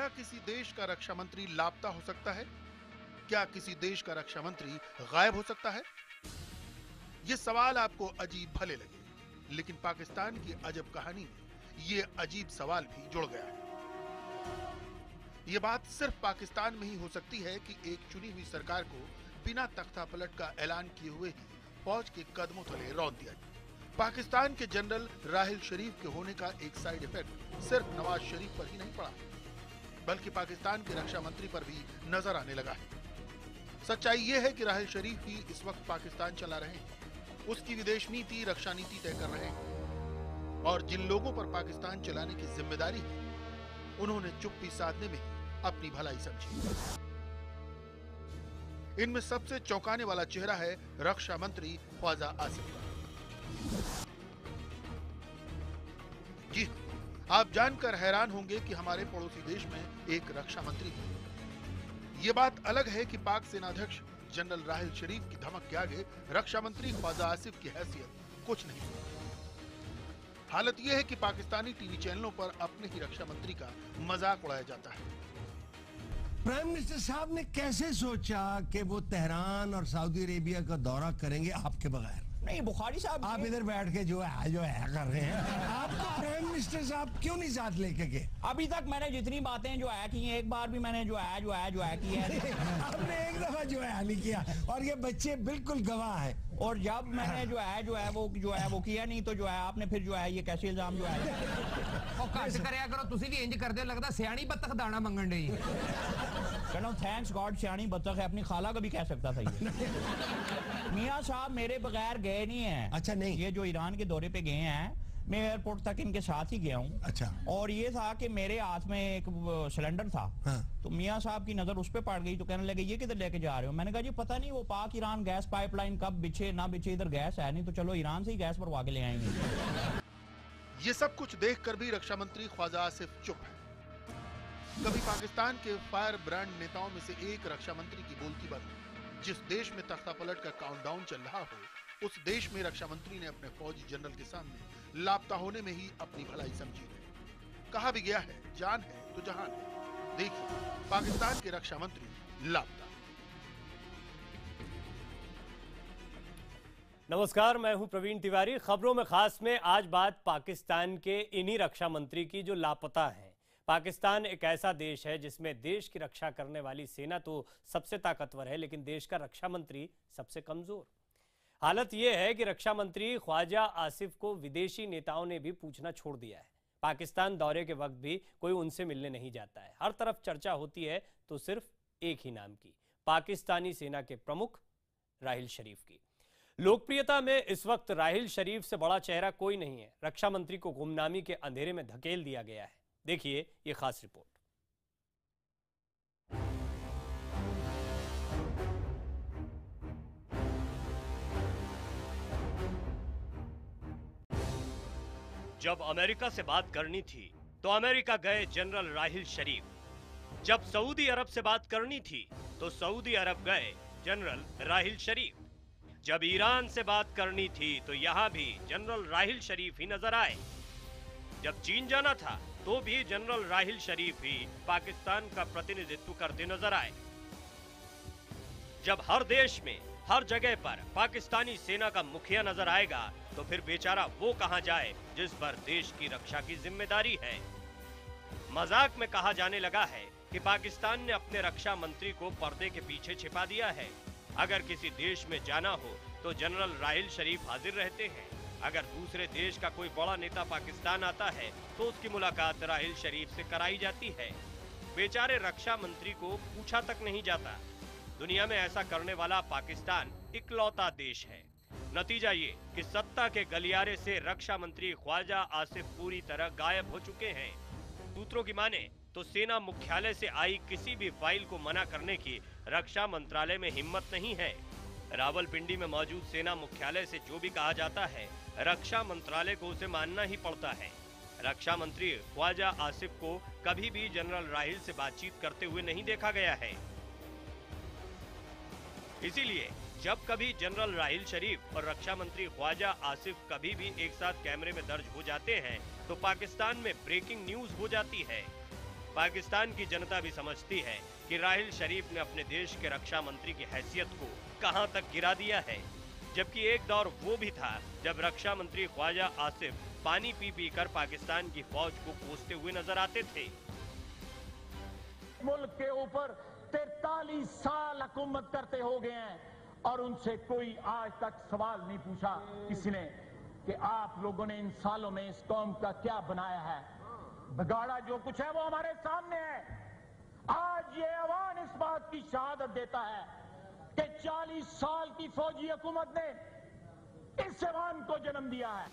क्या किसी देश का रक्षा मंत्री लापता हो सकता है? क्या किसी देश का रक्षा मंत्री गायब हो सकता है? ये सवाल आपको अजीब भले लगे, लेकिन पाकिस्तान की अजब कहानी में ये अजीब सवाल भी जुड़ गया है। ये बात सिर्फ पाकिस्तान में ही हो सकती है कि एक चुनी हुई सरकार को बिना तख्ता पलट का ऐलान किए हुए ही फौज के कदमों तले रौंद दिया जाए। पाकिस्तान के जनरल राहिल शरीफ के होने का एक साइड इफेक्ट सिर्फ नवाज शरीफ पर ही नहीं पड़ा, बल्कि पाकिस्तान के रक्षा मंत्री पर भी नजर आने लगा है। सच्चाई यह है कि राहिल शरीफ ही इस वक्त पाकिस्तान चला रहे हैं, उसकी विदेश नीति, रक्षा नीति तय कर रहे हैं, और जिन लोगों पर पाकिस्तान चलाने की जिम्मेदारी है, उन्होंने चुप्पी साधने में अपनी भलाई समझी। इनमें सबसे चौंकाने वाला चेहरा है रक्षा मंत्री ख्वाजा आसिफ। जी, आप जानकर हैरान होंगे कि हमारे पड़ोसी देश में एक रक्षा मंत्री है। ये बात अलग है कि पाक सेनाध्यक्ष जनरल राहिल शरीफ की धमक के आगे रक्षा मंत्री ख्वाजा आसिफ की हैसियत कुछ नहीं। हालत यह है कि पाकिस्तानी टीवी चैनलों पर अपने ही रक्षा मंत्री का मजाक उड़ाया जाता है। प्राइम मिनिस्टर साहब ने कैसे सोचा कि वो तेहरान और सऊदी अरेबिया का दौरा करेंगे आपके बगैर? नहीं, बुखारी साहब आप इधर बैठ के जो है कर रहे हैं। आपको प्राइम मिनिस्टर साहब क्यों नहीं साथ लेके गए? अभी तक मैंने जितनी बातें जो है की, एक बार भी मैंने जो है की है। आपने एक दफा जो है नहीं किया, और ये बच्चे बिल्कुल गवाह है। और जब मैंने जो है वो किया नहीं, तो जो है आपने फिर जो है ये कैसे इल्जाम जो है करया करो, तुसी भी इंज करदे हो, लगदा सियाणी बत्तख दाना मंगन डई। चलो थैंक्स गॉड, सियाणी बत्तख है, अपनी खाला का भी कह सकता था ये। मियां साहब मेरे बगैर गए नहीं है। अच्छा, नहीं, ये जो ईरान के दौरे पे गए हैं, मैं एयरपोर्ट तक इनके साथ ही गया हूँ। अच्छा। और ये था कि मेरे हाथ में एक सिलेंडर था। हाँ। तो मियां साहब की नजर उस पे पड़ गई, तो कहने लगे ये किधर लेके जा रहे हो? मैंने कहा जी पता नहीं, वो पाक ईरान गैस पाइपलाइन कब बिछे ना बिछे, इधर गैस है नहीं, तो चलो ईरान से ही गैस भरवा के ले आएंगे। ये सब कुछ देखकर भी रक्षा मंत्री ख्वाजा आसिफ चुप है। कभी पाकिस्तान के फायर ब्रांड नेताओं में से एक रक्षा मंत्री की बोलती बात, जिस देश में तख्ता पलट का काउंटडाउन चल रहा हो, उस देश में रक्षा मंत्री ने अपने फौजी जनरल के सामने लापता होने में ही अपनी भलाई समझी है। कहा भी गया है, जान है तो जहान है। देखिए, पाकिस्तान के रक्षा मंत्री लापता। नमस्कार, मैं हूं प्रवीण तिवारी। खबरों में खास में आज बात पाकिस्तान के इन्हीं रक्षा मंत्री की जो लापता हैं। पाकिस्तान एक ऐसा देश है जिसमें देश की रक्षा करने वाली सेना तो सबसे ताकतवर है, लेकिन देश का रक्षा मंत्री सबसे कमजोर। हालत यह है कि रक्षा मंत्री ख्वाजा आसिफ को विदेशी नेताओं ने भी पूछना छोड़ दिया है। पाकिस्तान दौरे के वक्त भी कोई उनसे मिलने नहीं जाता है। हर तरफ चर्चा होती है तो सिर्फ एक ही नाम की, पाकिस्तानी सेना के प्रमुख राहिल शरीफ की। लोकप्रियता में इस वक्त राहिल शरीफ से बड़ा चेहरा कोई नहीं है। रक्षा मंत्री को गुमनामी के अंधेरे में धकेल दिया गया है। देखिए ये खास रिपोर्ट। जब अमेरिका से बात करनी थी तो अमेरिका गए जनरल राहिल शरीफ। जब सऊदी अरब से बात करनी थी तो सऊदी अरब गए जनरल राहिल शरीफ। जब ईरान से बात करनी थी तो यहां भी जनरल राहिल शरीफ ही नजर आए। जब चीन जाना था तो भी जनरल राहिल शरीफ ही पाकिस्तान का प्रतिनिधित्व करते नजर आए। जब हर देश में हर जगह पर पाकिस्तानी सेना का मुखिया नजर आएगा तो फिर बेचारा वो कहां जाए जिस पर देश की रक्षा की जिम्मेदारी है। मजाक में कहा जाने लगा है कि पाकिस्तान ने अपने रक्षा मंत्री को पर्दे के पीछे छिपा दिया है। अगर किसी देश में जाना हो तो जनरल राहिल शरीफ हाजिर रहते हैं। अगर दूसरे देश का कोई बड़ा नेता पाकिस्तान आता है तो उसकी मुलाकात राहिल शरीफ से कराई जाती है। बेचारे रक्षा मंत्री को पूछा तक नहीं जाता। दुनिया में ऐसा करने वाला पाकिस्तान इकलौता देश है। नतीजा ये कि सत्ता के गलियारे से रक्षा मंत्री ख्वाजा आसिफ पूरी तरह गायब हो चुके हैं। सूत्रों की माने तो सेना मुख्यालय से आई किसी भी फाइल को मना करने की रक्षा मंत्रालय में हिम्मत नहीं है। रावलपिंडी में मौजूद सेना मुख्यालय से जो भी कहा जाता है, रक्षा मंत्रालय को उसे मानना ही पड़ता है। रक्षा मंत्री ख्वाजा आसिफ को कभी भी जनरल राहिल से बातचीत करते हुए नहीं देखा गया है। इसीलिए जब कभी जनरल राहिल शरीफ और रक्षा मंत्री ख्वाजा आसिफ कभी भी एक साथ कैमरे में दर्ज हो जाते हैं तो पाकिस्तान में ब्रेकिंग न्यूज हो जाती है। पाकिस्तान की जनता भी समझती है कि राहिल शरीफ ने अपने देश के रक्षा मंत्री की हैसियत को कहां तक गिरा दिया है, जबकि एक दौर वो भी था जब रक्षा मंत्री ख्वाजा आसिफ पानी पी पी कर पाकिस्तान की फौज को कोसते हुए नजर आते थे। मुल्क के ऊपर 43 साल हुकूमत करते हो गए हैं और उनसे कोई आज तक सवाल नहीं पूछा किसी ने कि आप लोगों ने इन सालों में इस कौम का क्या बनाया है। बिगाड़ा जो कुछ है वो हमारे सामने है। आज ये ऐवान इस बात की शहादत देता है कि 40 साल की फौजी हुकूमत ने इस ऐवान को जन्म दिया है।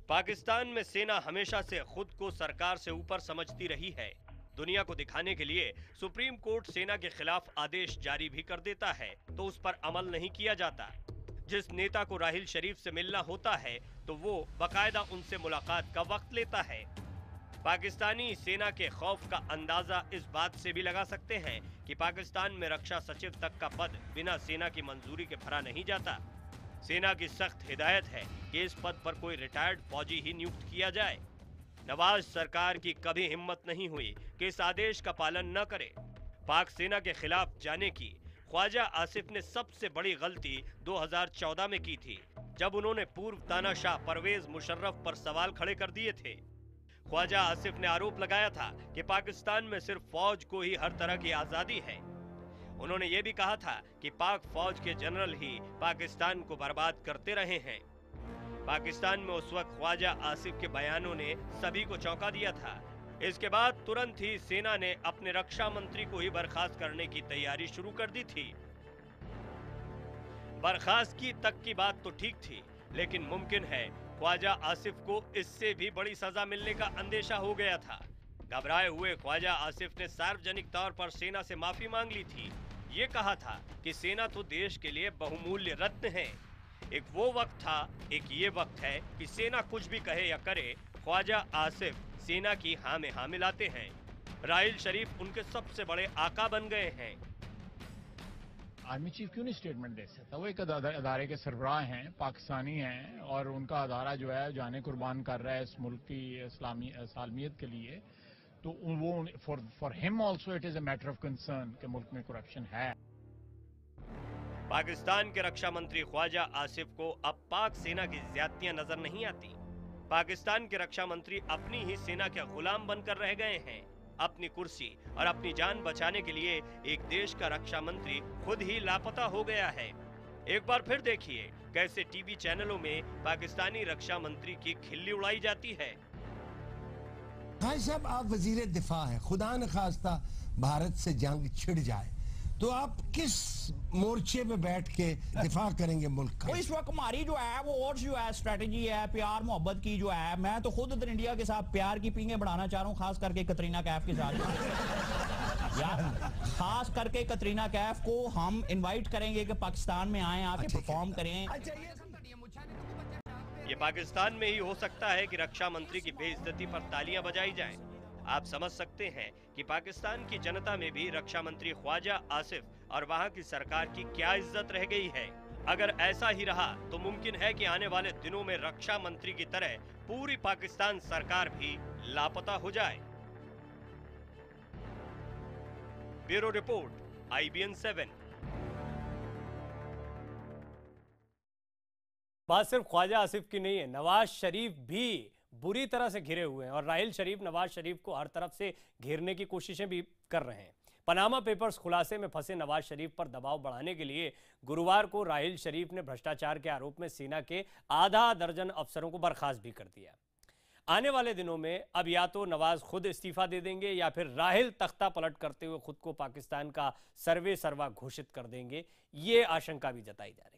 पाकिस्तान में सेना हमेशा से खुद को सरकार से ऊपर समझती रही है। दुनिया को दिखाने के लिए सुप्रीम कोर्ट सेना के खिलाफ आदेश जारी भी कर देता है तो उस पर अमल नहीं किया जाता। जिस नेता को राहिल शरीफ से मिलना होता है तो वो बाकायदा उनसे मुलाकात का वक्त लेता है। पाकिस्तानी सेना के खौफ का अंदाजा इस बात से भी लगा सकते हैं कि पाकिस्तान में रक्षा सचिव तक का पद बिना सेना की मंजूरी के भरा नहीं जाता। सेना की सख्त हिदायत है कि इस पद पर कोई रिटायर्ड फौजी ही नियुक्त किया जाए। नवाज सरकार की कभी हिम्मत नहीं हुई कि इस आदेश का पालन न करे। पाक सेना के खिलाफ जाने की ख्वाजा आसिफ ने सबसे बड़ी गलती 2014 में की थी, जब उन्होंने पूर्व तानाशाह परवेज मुशर्रफ पर सवाल खड़े कर दिए थे। ख्वाजा आसिफ ने आरोप लगाया था कि पाकिस्तान में सिर्फ फौज को ही हर तरह की आजादी है। उन्होंने ये भी कहा था कि पाक फौज के जनरल ही पाकिस्तान को बर्बाद करते रहे हैं। पाकिस्तान में उस वक्त ख्वाजा आसिफ के बयानों ने सभी को चौंका दिया था। इसके बाद तुरंत ही सेना ने अपने रक्षा मंत्री को ही बर्खास्त करने की तैयारी शुरू कर दी थी। बर्खास्तगी तक की बात तो ठीक थी, लेकिन मुमकिन है ख्वाजा आसिफ को इससे भी बड़ी सजा मिलने का अंदेशा हो गया था। घबराए हुए ख्वाजा आसिफ ने सार्वजनिक तौर पर सेना से माफी मांग ली थी। ये कहा था कि सेना तो देश के लिए बहुमूल्य रत्न है। एक वो वक्त था, एक ये वक्त है कि सेना कुछ भी कहे या करे, ख्वाजा आसिफ सेना की हाँ में हाँ मिलाते हैं। राहिल शरीफ उनके सबसे बड़े आका बन गए हैं। आर्मी चीफ क्यों नहीं स्टेटमेंट दे सकता? वो एक अदारे के सरबराह हैं, पाकिस्तानी हैं, और उनका अदारा जो है जाने कुर्बान कर रहा है इस मुल्क की सालमियत के लिए, तो वो for him also it is a matter of concern कि मुल्क में करप्शन है। पाकिस्तान के रक्षा मंत्री ख्वाजा आसिफ को अब पाक सेना की ज्यादतियां नजर नहीं आती। पाकिस्तान के रक्षा मंत्री अपनी ही सेना के गुलाम बनकर रह गए हैं। अपनी कुर्सी और अपनी जान बचाने के लिए एक देश का रक्षा मंत्री खुद ही लापता हो गया है। एक बार फिर देखिए कैसे टीवी चैनलों में पाकिस्तानी रक्षा मंत्री की खिल्ली उड़ाई जाती है। भाई साहब, आप वजीर दिफा हैं, खुदा न खास्ता भारत से जंग छिड़ जाए तो आप किस मोर्चे पे बैठ के दिफा करेंगे मुल्क का? इस वक्त हमारी जो है वो और जो है स्ट्रेटेजी है प्यार मोहब्बत की जो है। मैं तो खुद उधर इंडिया के साथ प्यार की पींगे बढ़ाना चाह रहा हूँ, खास करके कतरीना कैफ के साथ। यार खास करके कतरीना कैफ को हम इनवाइट करेंगे कि पाकिस्तान में आए, आके परफॉर्म करें। ये पाकिस्तान में ही हो सकता है कि रक्षा मंत्री की बेइज्जती पर तालियां बजाई जाएं। आप समझ सकते हैं कि पाकिस्तान की जनता में भी रक्षा मंत्री ख्वाजा आसिफ और वहां की सरकार की क्या इज्जत रह गई है। अगर ऐसा ही रहा तो मुमकिन है कि आने वाले दिनों में रक्षा मंत्री की तरह पूरी पाकिस्तान सरकार भी लापता हो जाए। Bureau report, IBN 7। बात सिर्फ ख्वाजा आसिफ की नहीं है, नवाज शरीफ भी बुरी तरह से घिरे हुए हैं और राहिल शरीफ नवाज शरीफ को हर तरफ से घेरने की कोशिशें भी कर रहे हैं। पनामा पेपर्स खुलासे में फंसे नवाज शरीफ पर दबाव बढ़ाने के लिए गुरुवार को राहिल शरीफ ने भ्रष्टाचार के आरोप में सेना के आधा दर्जन अफसरों को बर्खास्त भी कर दिया। आने वाले दिनों में अब या तो नवाज खुद इस्तीफा दे देंगे या फिर राहिल तख्ता पलट करते हुए खुद को पाकिस्तान का सर्वे सर्वा घोषित कर देंगे, ये आशंका भी जताई जा रही है।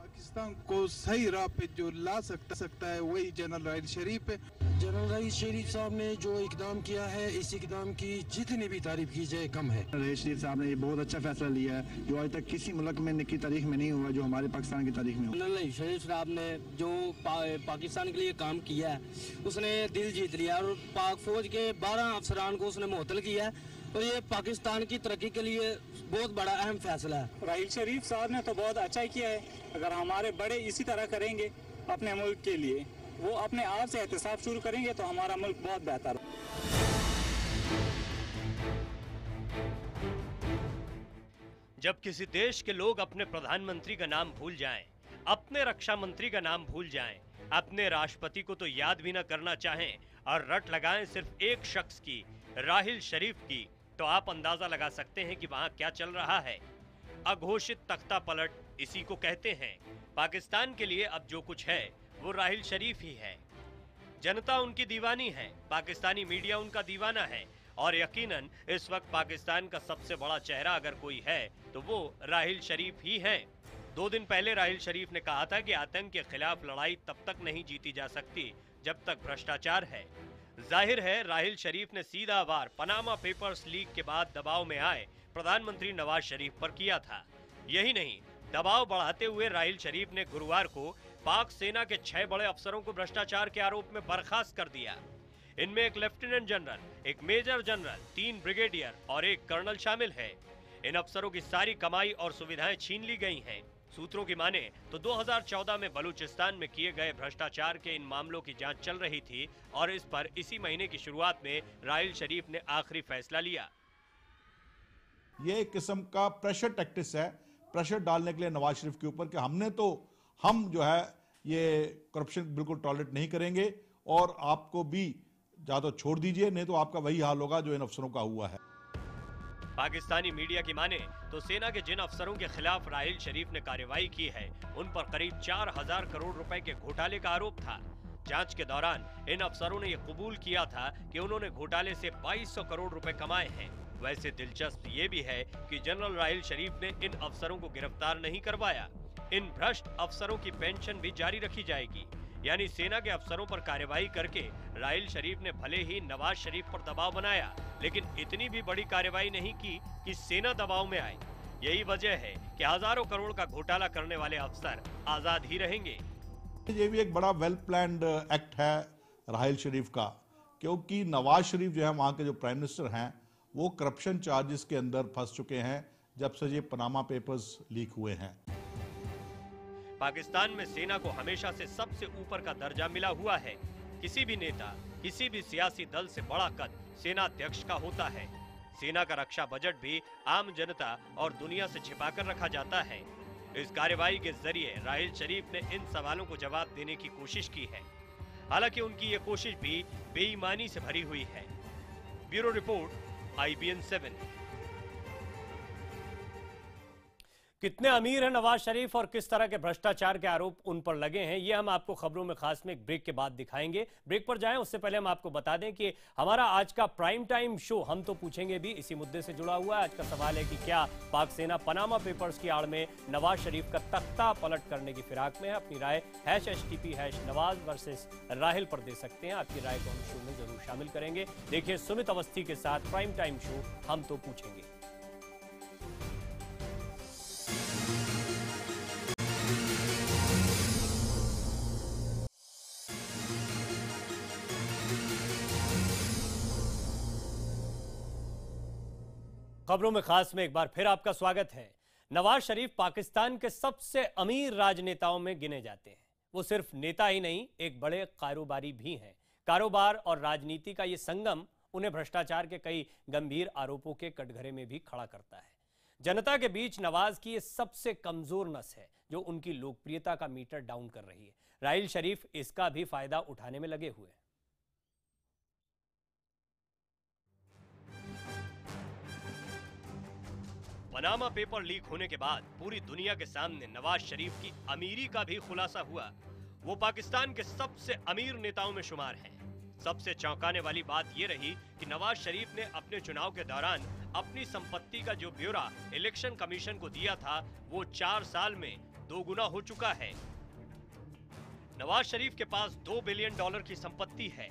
पाकिस्तान को सही राह पे जो ला सकता है वही जनरल राहिल शरीफ है। जनरल राहिल शरीफ साहब ने जो इकदाम किया है, इस इकदाम की जितनी भी तारीफ की जाए कम है। राहिल शरीफ साहब ने ये बहुत अच्छा फैसला लिया है जो आज तक किसी मुल्क में की तारीख में नहीं हुआ, जो हमारे पाकिस्तान की तारीख में हुआ। जनरल राहिल शरीफ साहब ने जो पाकिस्तान के लिए काम किया है उसने दिल जीत लिया और पाक फौज के 12 अफसरान को उसने मुअत्तल किया है और ये पाकिस्तान की तरक्की के लिए बहुत बड़ा अहम फैसला है। राहिल शरीफ साहब ने तो बहुत अच्छा किया है। अगर हमारे बड़े इसी तरह करेंगे अपने मुल्क के लिए वो अपने आप से एहतसाब शुरू करेंगे तो हमारा मुल्क बहुत बेहतर हो। जब किसी देश के लोग अपने प्रधानमंत्री का नाम भूल जाएं, अपने रक्षा मंत्री का नाम भूल जाएं, अपने राष्ट्रपति को तो याद भी न करना चाहें और रट लगाएं सिर्फ एक शख्स की, राहिल शरीफ की, तो आप अंदाजा लगा सकते हैं कि वहां क्या चल रहा है। अघोषित तख्ता पलट इसी को कहते हैं। पाकिस्तान के लिए अब जो कुछ है वो राहिल शरीफ ही है। जनता उनकी दीवानी है, पाकिस्तानी मीडिया उनका दीवाना है और यकीनन इस वक्त पाकिस्तान का सबसे बड़ा चेहरा अगर कोई है तो वो राहिल शरीफ ही है। 2 दिन पहले राहिल शरीफ ने कहा था कि आतंक के खिलाफ लड़ाई तब तक नहीं जीती जा सकती जब तक भ्रष्टाचार है। जाहिर है राहिल शरीफ ने सीधा वार पनामा पेपर्स लीक के बाद दबाव में आए प्रधानमंत्री नवाज शरीफ पर किया था। यही नहीं, दबाव बढ़ाते हुए राहिल शरीफ ने गुरुवार को पाक सेना के 6 बड़े अफसरों को भ्रष्टाचार के आरोप में बर्खास्त कर दिया। इनमें एक लेफ्टिनेंट जनरल, एक मेजर जनरल, 3 ब्रिगेडियर और 1 कर्नल शामिल है। इन अफसरों की सारी कमाई और सुविधाएं छीन ली गई हैं। सूत्रों की माने तो 2014 में बलूचिस्तान में किए गए भ्रष्टाचार के इन मामलों की जांच चल रही थी और इस पर इसी महीने की शुरुआत में राहिल शरीफ ने आखिरी फैसला लिया। ये एक किस्म का प्रेशर टैक्टिक्स है, प्रेशर डालने के लिए नवाज शरीफ के ऊपर कि हम जो है ये करप्शन बिल्कुल टॉलरेट नहीं करेंगे और आपको भी या तो छोड़ दीजिए, नहीं तो आपका वही हाल होगा जो इन अफसरों का हुआ है। पाकिस्तानी मीडिया की माने तो सेना के जिन अफसरों के खिलाफ राहिल शरीफ ने कार्रवाई की है उन पर करीब 4000 करोड़ रुपए के घोटाले का आरोप था। जांच के दौरान इन अफसरों ने यह कबूल किया था कि उन्होंने घोटाले से 2200 करोड़ रुपए कमाए हैं। वैसे दिलचस्प ये भी है कि जनरल राहिल शरीफ ने इन अफसरों को गिरफ्तार नहीं करवाया। इन भ्रष्ट अफसरों की पेंशन भी जारी रखी जाएगी। यानी सेना के अफसरों पर कार्रवाई करके राहिल शरीफ ने भले ही नवाज शरीफ पर दबाव बनाया, लेकिन इतनी भी बड़ी कार्रवाई नहीं की कि सेना दबाव में आए। यही वजह है कि हजारों करोड़ का घोटाला करने वाले अफसर आजाद ही रहेंगे। ये भी एक बड़ा वेल प्लान्ड एक्ट है राहिल शरीफ का, क्योंकि नवाज शरीफ जो है वहाँ के जो प्राइम मिनिस्टर हैं वो करप्शन चार्जेस के अंदर फंस चुके हैं जब से ये पनामा पेपर्स लीक हुए हैं। पाकिस्तान में सेना को हमेशा से सबसे ऊपर का दर्जा मिला हुआ है। किसी भी नेता, किसी भी सियासी दल से बड़ा कद सेना अध्यक्ष का होता है। सेना का रक्षा बजट भी आम जनता और दुनिया से छिपाकर रखा जाता है। इस कार्रवाई के जरिए राहिल शरीफ ने इन सवालों को जवाब देने की कोशिश की है। हालांकि उनकी ये कोशिश भी बेईमानी से भरी हुई है। Bureau report, IBN 7। कितने अमीर हैं नवाज शरीफ और किस तरह के भ्रष्टाचार के आरोप उन पर लगे हैं, ये हम आपको खबरों में खास में एक ब्रेक के बाद दिखाएंगे। ब्रेक पर जाएं उससे पहले हम आपको बता दें कि हमारा आज का प्राइम टाइम शो हम तो पूछेंगे भी इसी मुद्दे से जुड़ा हुआ है। आज का सवाल है कि क्या पाक सेना पनामा पेपर्स की आड़ में नवाज शरीफ का तख्ता पलट करने की फिराक में है? अपनी राय #HTP#नवाज वर्सेस राहिल पर दे सकते हैं। आपकी राय को हम शो में जरूर शामिल करेंगे। देखिए सुमित अवस्थी के साथ प्राइम टाइम शो हम तो पूछेंगे। खबरों में खास में एक बार फिर आपका स्वागत है। नवाज शरीफ पाकिस्तान के सबसे अमीर राजनेताओं में गिने जाते हैं। वो सिर्फ नेता ही नहीं, एक बड़े कारोबारी भी हैं। कारोबार और राजनीति का ये संगम उन्हें भ्रष्टाचार के कई गंभीर आरोपों के कटघरे में भी खड़ा करता है। जनता के बीच नवाज की ये सबसे कमजोर नस है जो उनकी लोकप्रियता का मीटर डाउन कर रही है। राहिल शरीफ इसका भी फायदा उठाने में लगे हुए हैं। पनामा पेपर लीक होने के बाद पूरी दुनिया के सामने नवाज शरीफ की अमीरी का भी खुलासा हुआ। वो पाकिस्तान के सबसे अमीर नेताओं में शुमार हैं। सबसे चौंकाने वाली बात यह रही कि नवाज शरीफ ने अपने चुनाव के दौरान अपनी संपत्ति का जो ब्यौरा इलेक्शन कमीशन को दिया था वो 4 साल में 2 गुना हो चुका है। नवाज शरीफ के पास $2 बिलियन की संपत्ति है।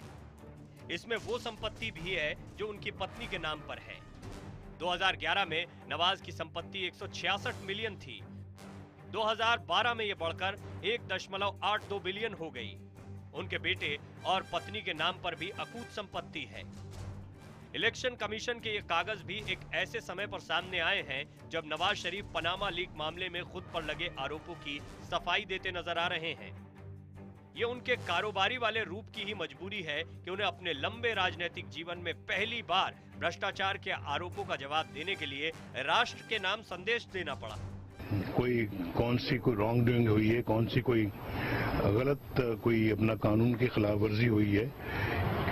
इसमें वो संपत्ति भी है जो उनकी पत्नी के नाम पर है। 2011 में नवाज की संपत्ति 166 मिलियन थी। 2012 में यह बढ़कर 1.82 बिलियन हो गई। उनके बेटे और पत्नी के नाम पर भी अकूत संपत्ति है। इलेक्शन कमीशन के ये कागज भी एक ऐसे समय पर सामने आए हैं जब नवाज शरीफ पनामा लीक मामले में खुद पर लगे आरोपों की सफाई देते नजर आ रहे हैं। ये उनके कारोबारी वाले रूप की ही मजबूरी है कि उन्हें अपने लंबे राजनीतिक जीवन में पहली बार भ्रष्टाचार के आरोपों का जवाब देने के लिए राष्ट्र के नाम संदेश देना पड़ा। कौन सी कोई रॉन्ग डूइंग हुई है, कौन सी कोई गलत कोई अपना कानून की खिलाफ वर्जी हुई है,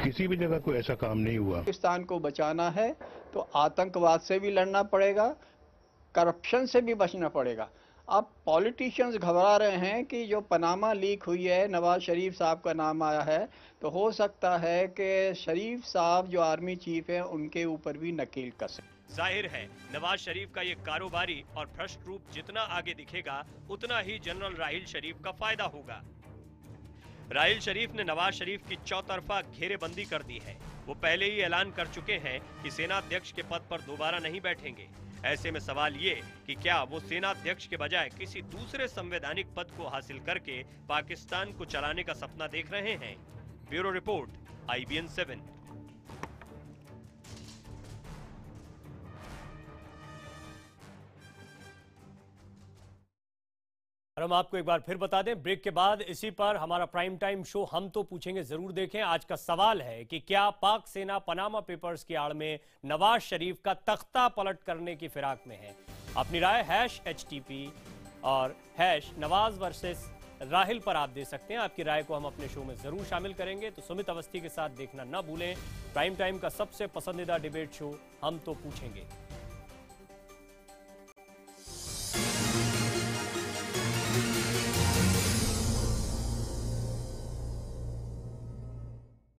किसी भी जगह कोई ऐसा काम नहीं हुआ। पाकिस्तान को बचाना है तो आतंकवाद से भी लड़ना पड़ेगा, करप्शन से भी बचना पड़ेगा। अब पॉलिटिशियंस घबरा रहे हैं कि जो पनामा लीक हुई है, नवाज शरीफ साहब का नाम आया है, तो हो सकता है कि शरीफ साहब जो आर्मी चीफ हैं उनके ऊपर भी नकेल कसे। जाहिर है नवाज शरीफ का ये कारोबारी और भ्रष्ट रूप जितना आगे दिखेगा उतना ही जनरल राहिल शरीफ का फायदा होगा। राहिल शरीफ ने नवाज शरीफ की चौतरफा घेरेबंदी कर दी है। वो पहले ही ऐलान कर चुके हैं कि सेनाध्यक्ष के पद पर दोबारा नहीं बैठेंगे। ऐसे में सवाल ये कि क्या वो सेनाध्यक्ष के बजाय किसी दूसरे संवैधानिक पद को हासिल करके पाकिस्तान को चलाने का सपना देख रहे हैं। Bureau report, IBN 7। और हम आपको एक बार फिर बता दें, ब्रेक के बाद इसी पर हमारा प्राइम टाइम शो हम तो पूछेंगे जरूर देखें। आज का सवाल है कि क्या पाक सेना पनामा पेपर्स की आड़ में नवाज शरीफ का तख्ता पलट करने की फिराक में है। अपनी राय #HTP और #नवाज वर्सेस राहिल पर आप दे सकते हैं। आपकी राय को हम अपने शो में जरूर शामिल करेंगे, तो सुमित अवस्थी के साथ देखना ना भूलें प्राइम टाइम का सबसे पसंदीदा डिबेट शो हम तो पूछेंगे।